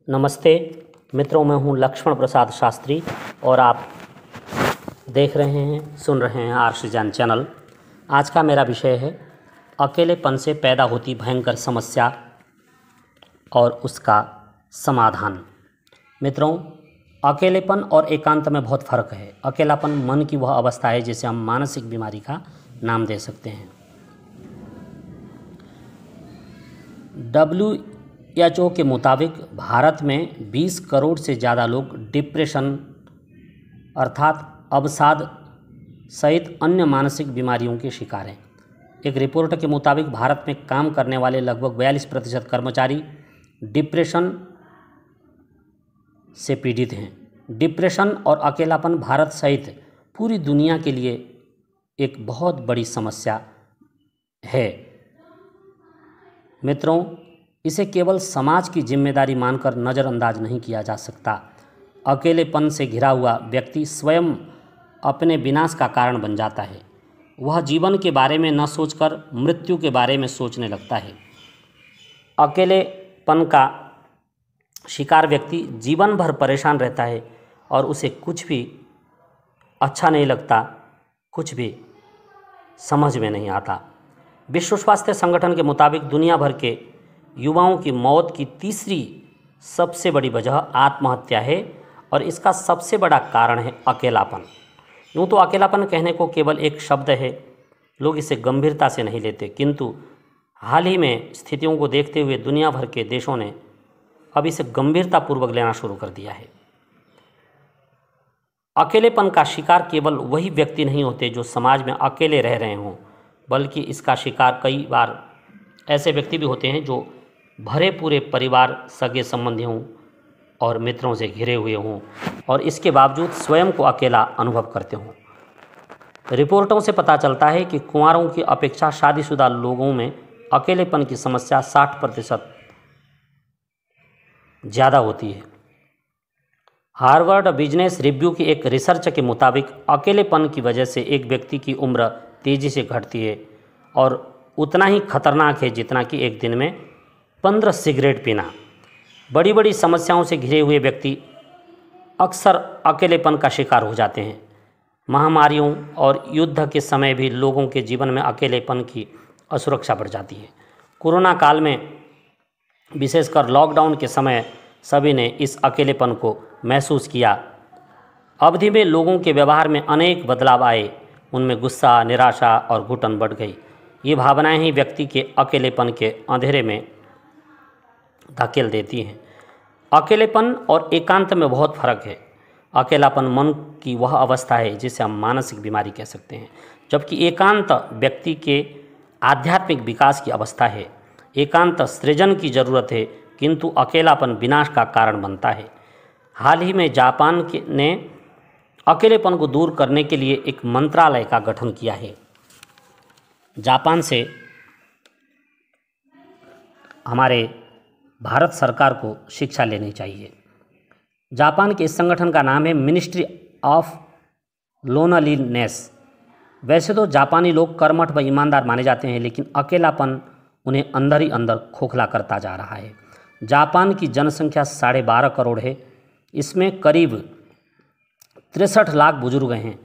नमस्ते मित्रों, मैं हूं लक्ष्मण प्रसाद शास्त्री और आप देख रहे हैं, सुन रहे हैं आर्षज्ञान चैनल। आज का मेरा विषय है अकेलेपन से पैदा होती भयंकर समस्या और उसका समाधान। मित्रों, अकेलेपन और एकांत में बहुत फ़र्क है। अकेलापन मन की वह अवस्था है जिसे हम मानसिक बीमारी का नाम दे सकते हैं। WHO के मुताबिक भारत में 20 करोड़ से ज़्यादा लोग डिप्रेशन अर्थात अवसाद सहित अन्य मानसिक बीमारियों के शिकार हैं। एक रिपोर्ट के मुताबिक भारत में काम करने वाले लगभग 42% कर्मचारी डिप्रेशन से पीड़ित हैं। डिप्रेशन और अकेलापन भारत सहित पूरी दुनिया के लिए एक बहुत बड़ी समस्या है। मित्रों, इसे केवल समाज की जिम्मेदारी मानकर नज़रअंदाज नहीं किया जा सकता। अकेलेपन से घिरा हुआ व्यक्ति स्वयं अपने विनाश का कारण बन जाता है। वह जीवन के बारे में न सोचकर मृत्यु के बारे में सोचने लगता है। अकेलेपन का शिकार व्यक्ति जीवन भर परेशान रहता है और उसे कुछ भी अच्छा नहीं लगता, कुछ भी समझ में नहीं आता। विश्व स्वास्थ्य संगठन के मुताबिक दुनिया भर के युवाओं की मौत की तीसरी सबसे बड़ी वजह आत्महत्या है और इसका सबसे बड़ा कारण है अकेलापन। यूँ तो अकेलापन कहने को केवल एक शब्द है, लोग इसे गंभीरता से नहीं लेते, किंतु हाल ही में स्थितियों को देखते हुए दुनिया भर के देशों ने अब इसे गंभीरतापूर्वक लेना शुरू कर दिया है। अकेलेपन का शिकार केवल वही व्यक्ति नहीं होते जो समाज में अकेले रह रहे हों, बल्कि इसका शिकार कई बार ऐसे व्यक्ति भी होते हैं जो भरे पूरे परिवार, सगे संबंधियों और मित्रों से घिरे हुए हों और इसके बावजूद स्वयं को अकेला अनुभव करते हों। रिपोर्टों से पता चलता है कि कुंवारों की अपेक्षा शादीशुदा लोगों में अकेलेपन की समस्या 60% ज़्यादा होती है। हार्वर्ड बिजनेस रिव्यू की एक रिसर्च के मुताबिक अकेलेपन की वजह से एक व्यक्ति की उम्र तेज़ी से घटती है और उतना ही खतरनाक है जितना कि एक दिन में 15 सिगरेट पीना। बड़ी बड़ी समस्याओं से घिरे हुए व्यक्ति अक्सर अकेलेपन का शिकार हो जाते हैं। महामारियों और युद्ध के समय भी लोगों के जीवन में अकेलेपन की असुरक्षा बढ़ जाती है। कोरोना काल में विशेषकर लॉकडाउन के समय सभी ने इस अकेलेपन को महसूस किया। अवधि में लोगों के व्यवहार में अनेक बदलाव आए, उनमें गुस्सा, निराशा और घुटन बढ़ गई। ये भावनाएं ही व्यक्ति के अकेलेपन के अंधेरे में धकेल देती हैं। अकेलेपन और एकांत में बहुत फर्क है। अकेलापन मन की वह अवस्था है जिसे हम मानसिक बीमारी कह सकते हैं, जबकि एकांत व्यक्ति के आध्यात्मिक विकास की अवस्था है। एकांत सृजन की जरूरत है, किंतु अकेलापन विनाश का कारण बनता है। हाल ही में जापान ने अकेलेपन को दूर करने के लिए एक मंत्रालय का गठन किया है। जापान से हमारे भारत सरकार को शिक्षा लेनी चाहिए। जापान के इस संगठन का नाम है मिनिस्ट्री ऑफ लोनलीनेस। वैसे तो जापानी लोग कर्मठ व ईमानदार माने जाते हैं, लेकिन अकेलापन उन्हें अंदर ही अंदर खोखला करता जा रहा है। जापान की जनसंख्या 12.5 करोड़ है। इसमें करीब 63 लाख बुजुर्ग हैं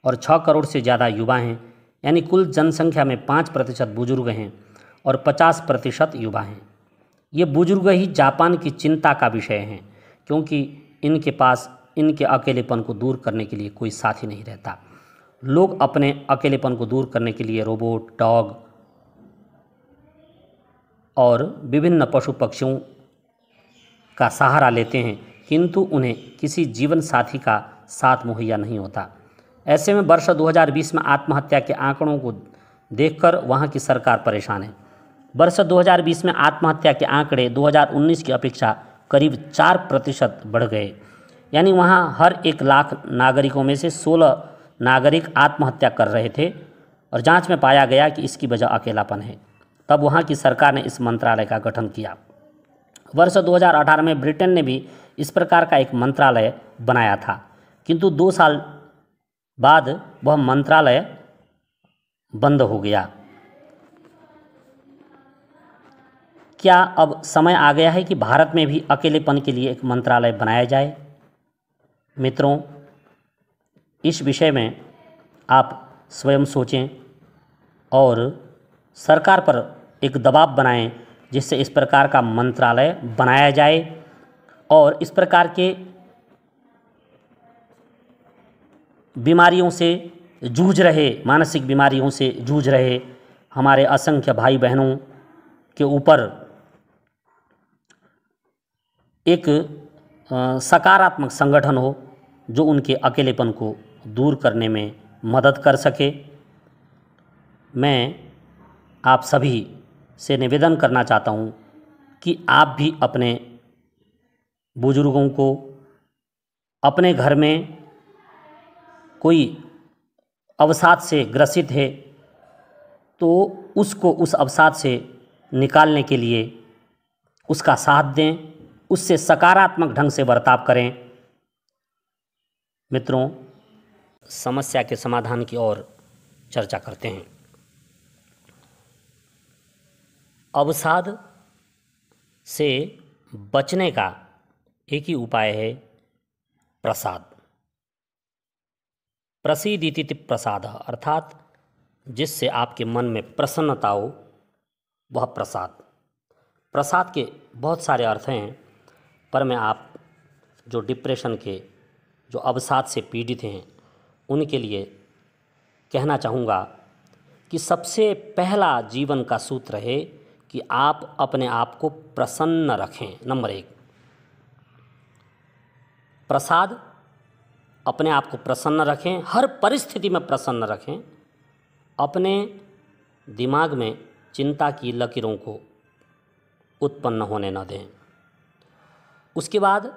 और 6 करोड़ से ज़्यादा युवा हैं, यानी कुल जनसंख्या में 5% बुजुर्ग हैं और 50% युवा हैं। ये बुजुर्ग ही जापान की चिंता का विषय हैं, क्योंकि इनके पास इनके अकेलेपन को दूर करने के लिए कोई साथी नहीं रहता। लोग अपने अकेलेपन को दूर करने के लिए रोबोट, डॉग और विभिन्न पशु पक्षियों का सहारा लेते हैं, किंतु उन्हें किसी जीवन साथी का साथ मुहैया नहीं होता। ऐसे में वर्ष 2020 में आत्महत्या के आंकड़ों को देखकर वहां की सरकार परेशान है। वर्ष 2020 में आत्महत्या के आंकड़े 2019 की अपेक्षा करीब 4% बढ़ गए, यानी वहां हर 1 लाख नागरिकों में से 16 नागरिक आत्महत्या कर रहे थे और जांच में पाया गया कि इसकी वजह अकेलापन है। तब वहां की सरकार ने इस मंत्रालय का गठन किया। वर्ष 2018 में ब्रिटेन ने भी इस प्रकार का एक मंत्रालय बनाया था, किंतु 2 साल बाद वह मंत्रालय बंद हो गया। क्या अब समय आ गया है कि भारत में भी अकेलेपन के लिए एक मंत्रालय बनाया जाए? मित्रों, इस विषय में आप स्वयं सोचें और सरकार पर एक दबाव बनाएं जिससे इस प्रकार का मंत्रालय बनाया जाए और इस प्रकार के बीमारियों से जूझ रहे, मानसिक बीमारियों से जूझ रहे हमारे असंख्य भाई बहनों के ऊपर एक सकारात्मक संगठन हो जो उनके अकेलेपन को दूर करने में मदद कर सके। मैं आप सभी से निवेदन करना चाहता हूँ कि आप भी अपने बुजुर्गों को, अपने घर में कोई अवसाद से ग्रसित है तो उसको उस अवसाद से निकालने के लिए उसका साथ दें, उससे सकारात्मक ढंग से बर्ताव करें। मित्रों, समस्या के समाधान की ओर चर्चा करते हैं। अवसाद से बचने का एक ही उपाय है प्रसाद। प्रसीदिति प्रसाद, अर्थात जिससे आपके मन में प्रसन्नता हो वह प्रसाद। प्रसाद के बहुत सारे अर्थ हैं, पर मैं आप जो डिप्रेशन के, जो अवसाद से पीड़ित हैं, उनके लिए कहना चाहूँगा कि सबसे पहला जीवन का सूत्र है कि आप अपने आप को प्रसन्न रखें। नंबर 1, प्रसाद, अपने आप को प्रसन्न रखें, हर परिस्थिति में प्रसन्न रखें। अपने दिमाग में चिंता की लकीरों को उत्पन्न होने न दें। उसके बाद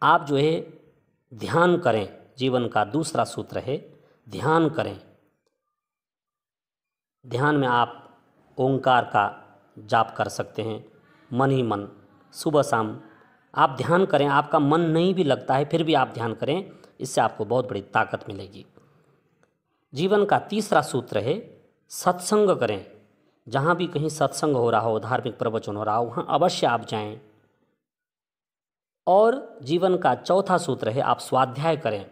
आप जो है ध्यान करें। जीवन का दूसरा सूत्र है ध्यान करें। ध्यान में आप ओंकार का जाप कर सकते हैं, मन ही मन, सुबह शाम आप ध्यान करें। आपका मन नहीं भी लगता है फिर भी आप ध्यान करें, इससे आपको बहुत बड़ी ताकत मिलेगी। जीवन का तीसरा सूत्र है सत्संग करें। जहाँ भी कहीं सत्संग हो रहा हो, धार्मिक प्रवचन हो रहा हो, वहाँ अवश्य आप जाएं। और जीवन का चौथा सूत्र है आप स्वाध्याय करें।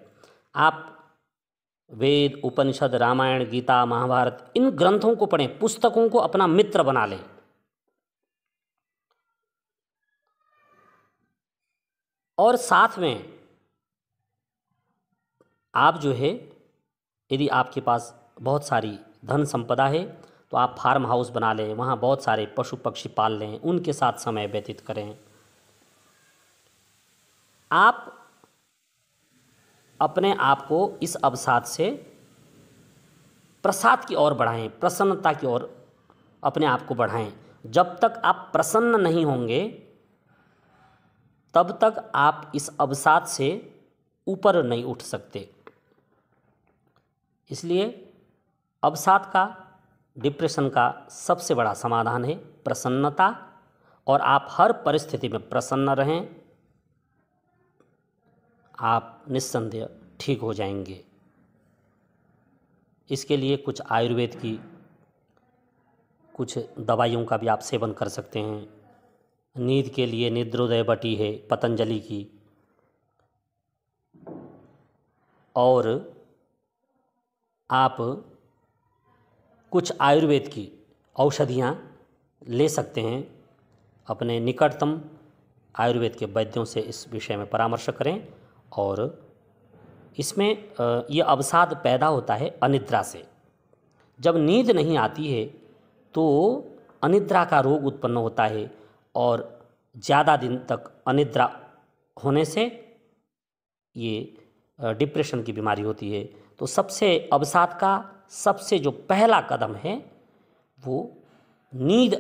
आप वेद, उपनिषद, रामायण, गीता, महाभारत, इन ग्रंथों को पढ़ें, पुस्तकों को अपना मित्र बना लें। और साथ में आप जो है, यदि आपके पास बहुत सारी धन संपदा है तो आप फार्म हाउस बना लें, वहाँ बहुत सारे पशु पक्षी पाल लें, उनके साथ समय व्यतीत करें। आप अपने आप को इस अवसाद से प्रसाद की ओर बढ़ाएं, प्रसन्नता की ओर अपने आप को बढ़ाएं। जब तक आप प्रसन्न नहीं होंगे तब तक आप इस अवसाद से ऊपर नहीं उठ सकते। इसलिए अवसाद का, डिप्रेशन का सबसे बड़ा समाधान है प्रसन्नता, और आप हर परिस्थिति में प्रसन्न रहें। आप निस्संदेह ठीक हो जाएंगे। इसके लिए कुछ आयुर्वेद की कुछ दवाइयों का भी आप सेवन कर सकते हैं। नींद के लिए निद्रोदय बटी है पतंजलि की, और आप कुछ आयुर्वेद की औषधियाँ ले सकते हैं। अपने निकटतम आयुर्वेद के वैद्यों से इस विषय में परामर्श करें। और इसमें ये अवसाद पैदा होता है अनिद्रा से। जब नींद नहीं आती है तो अनिद्रा का रोग उत्पन्न होता है, और ज़्यादा दिन तक अनिद्रा होने से ये डिप्रेशन की बीमारी होती है। तो सबसे अवसाद का सबसे जो पहला कदम है वो नींद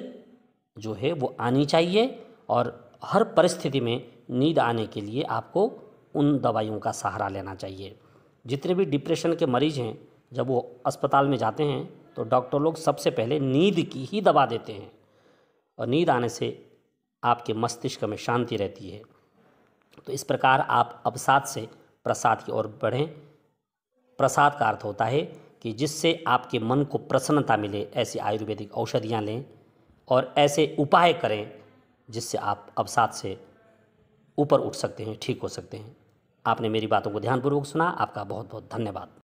जो है वो आनी चाहिए, और हर परिस्थिति में नींद आने के लिए आपको उन दवाइयों का सहारा लेना चाहिए। जितने भी डिप्रेशन के मरीज हैं, जब वो अस्पताल में जाते हैं तो डॉक्टर लोग सबसे पहले नींद की ही दवा देते हैं, और नींद आने से आपके मस्तिष्क में शांति रहती है। तो इस प्रकार आप अवसाद से प्रसाद की ओर बढ़ें। प्रसाद का अर्थ होता है कि जिससे आपके मन को प्रसन्नता मिले, ऐसी आयुर्वेदिक औषधियाँ लें। और ऐसे उपाय करें जिससे आप अवसाद से ऊपर उठ सकते हैं, ठीक हो सकते हैं। आपने मेरी बातों को ध्यानपूर्वक सुना, आपका बहुत बहुत धन्यवाद।